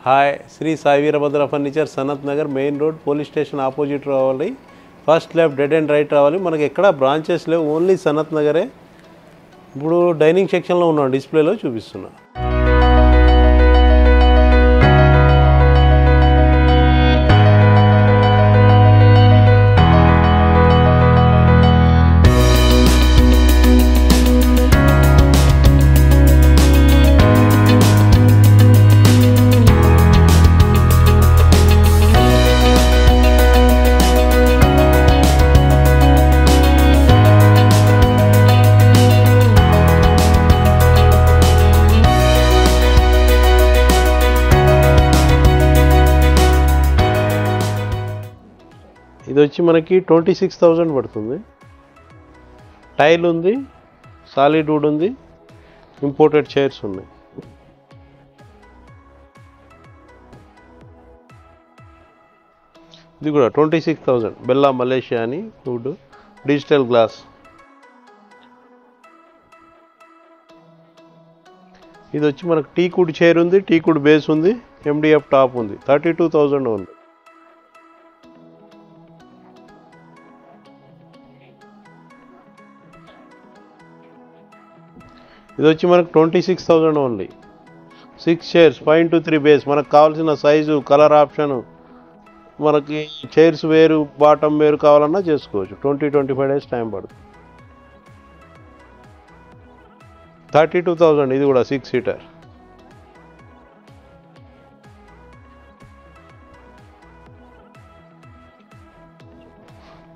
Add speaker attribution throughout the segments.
Speaker 1: Hi Shri Sai Veerabhadra furniture Sanath Nagar main road police station opposite రావాలి. First left dead and right రావాలి. మనకి ఎక్కడ బ్రాంచెస్ లేవు, ఓన్లీ సనత్ నగరే. ఇప్పుడు డైనింగ్ సెక్షన్లో ఉన్నాం, డిస్ప్లేలో చూపిస్తున్నా. ఇది వచ్చి మనకి 26,000 పడుతుంది. టైల్ ఉంది, సాలిడ్ వుడ్ ఉంది, ఇంపోర్టెడ్ చైర్స్ ఉన్నాయి. ఇది కూడా 26,000 బెల్లా మలేషియా అని వుడ్, డిజిటల్ గ్లాస్. ఇది వచ్చి మనకు టీకుడ్ చైర్ ఉంది, టీకుడ్ బేస్ ఉంది, MDF టాప్ ఉంది. 32,000 ఉంది. ఇది వచ్చి మనకు 26,000 ఓన్లీ. 6 chairs 5-3 base. మనకు కావాల్సిన సైజు, కలర్ ఆప్షన్, మనకి చైర్స్ వేరు బాటమ్ వేరు కావాలన్నా చేసుకోవచ్చు. 20-25 డేస్ టైం పడుతుంది. 32,000 ఇది కూడా 6 సీటర్.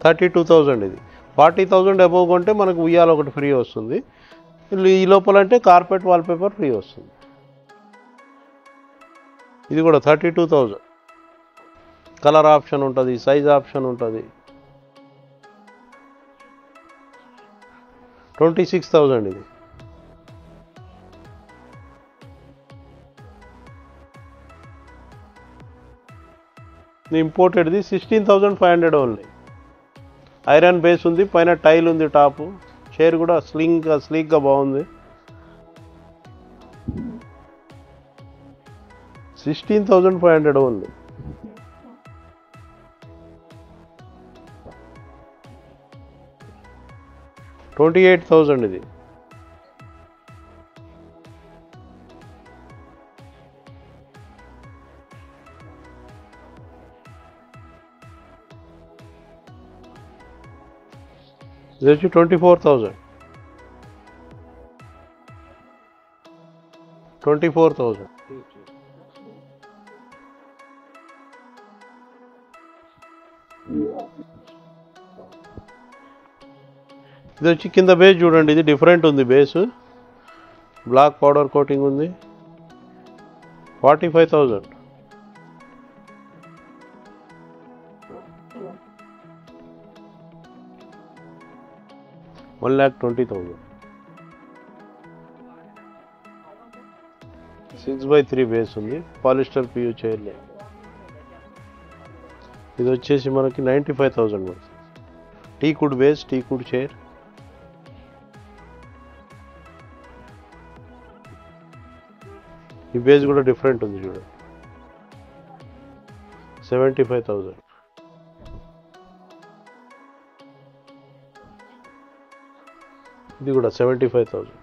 Speaker 1: ఇది 40,000 అబోవ్ కొంటే మనకు ఉయ్యాల ఒకటి ఫ్రీ వస్తుంది. ఈ లోపల అంటే కార్పెట్ వాల్పేపర్ ఫ్రీ వస్తుంది. ఇది కూడా 32,000. కలర్ ఆప్షన్ ఉంటుంది, సైజ్ ఆప్షన్ ఉంటుంది. 26,000 ఇది. ఇంపోర్టెడ్ది 16,500 ఓన్లీ. ఐరన్ బేస్ ఉంది, పైన టైల్ ఉంది, టాపు చైర్ కూడా స్లీక్గా బాగుంది. 16,500 ఓన్లీ. $28,000 ఇది. ఇది వచ్చి 24,000. 24,000. ఇది వచ్చి కింద బేస్ చూడండి, ఇది డిఫరెంట్ ఉంది. బేస్ బ్లాక్ పౌడర్ కోటింగ్ ఉంది. 45,000. $1,20,000. 6x3 బేస్ ఉంది, పాలిస్టర్ PU చైర్. ఇది వచ్చేసి మనకి 95,000 పడుతుంది. టీకుడ్ బేస్, టీకుడ్ చైర్. ఈ బేస్ కూడా డిఫరెంట్ ఉంది చూడండి. 75,000. ఇది కూడా 75,000.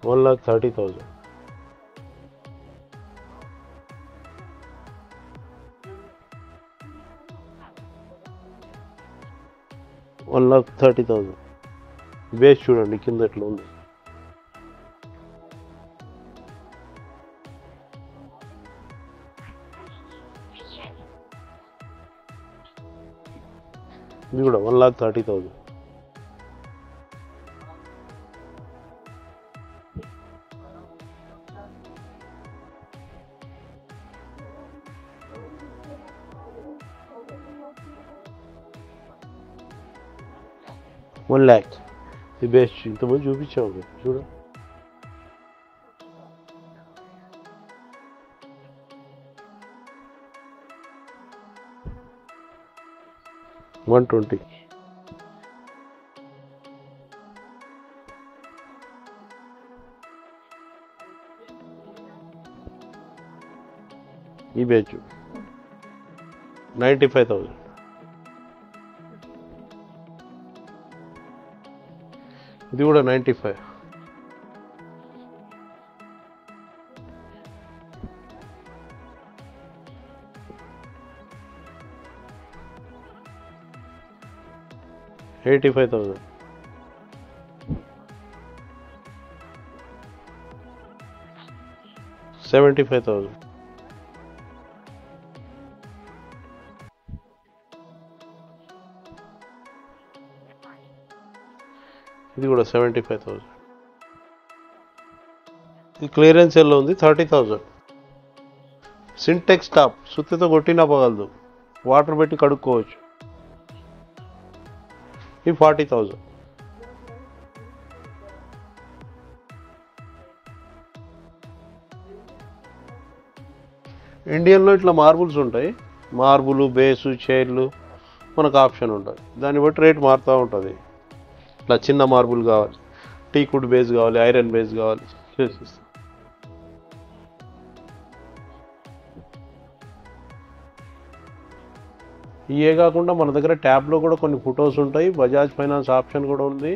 Speaker 1: $1,30,000. $1,30,000. బేస్ చూడండి కింద ఎట్లా ఉంది. ఇది కూడా 1,30,000. $1,00,000. ఈ బేస్ ఇంతమంది చూపించాము చూడ. 120. ఈ బేచ్ 95,000. ఇది కూడా 95. $85,000. $75,000. ఇది కూడా 75,000. ఇది క్లియరెన్స్ సెల్లో ఉంది 30,000. సింటెక్స్ టాప్ సుత్తితో కొట్టినా పోగలదు, వాటర్ పెట్టి కడుక్కోవచ్చు. ఇది 40,000. ఇండియన్లో ఇట్లా మార్బుల్స్ ఉంటాయి, మార్బుల్ బేసు చైర్లు మనకు ఆప్షన్ ఉంటుంది, దాన్ని బట్టి రేట్ మారుతూ ఉంటుంది. ఇట్లా చిన్న మార్బుల్ కావాలి, టీకుడ్ బేస్ కావాలి, ఐరన్ బేస్ కావాలి చేసిస్తాం. ఇవే కాకుండా మన దగ్గర ట్యాబ్లో కూడా కొన్ని ఫొటోస్ ఉంటాయి, బజాజ్ ఫైనాన్స్ ఆప్షన్ కూడా ఉంది,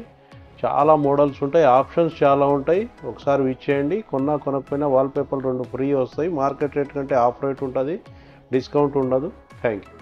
Speaker 1: చాలా మోడల్స్ ఉంటాయి, ఆప్షన్స్ చాలా ఉంటాయి. ఒకసారి విచ్ చేయండి. కొనకపోయినా వాల్పేపర్లు 2 ఫ్రీ వస్తాయి. మార్కెట్ రేట్ కంటే ఆఫ్ రేట్ ఉంటుంది, డిస్కౌంట్ ఉండదు. Thank you.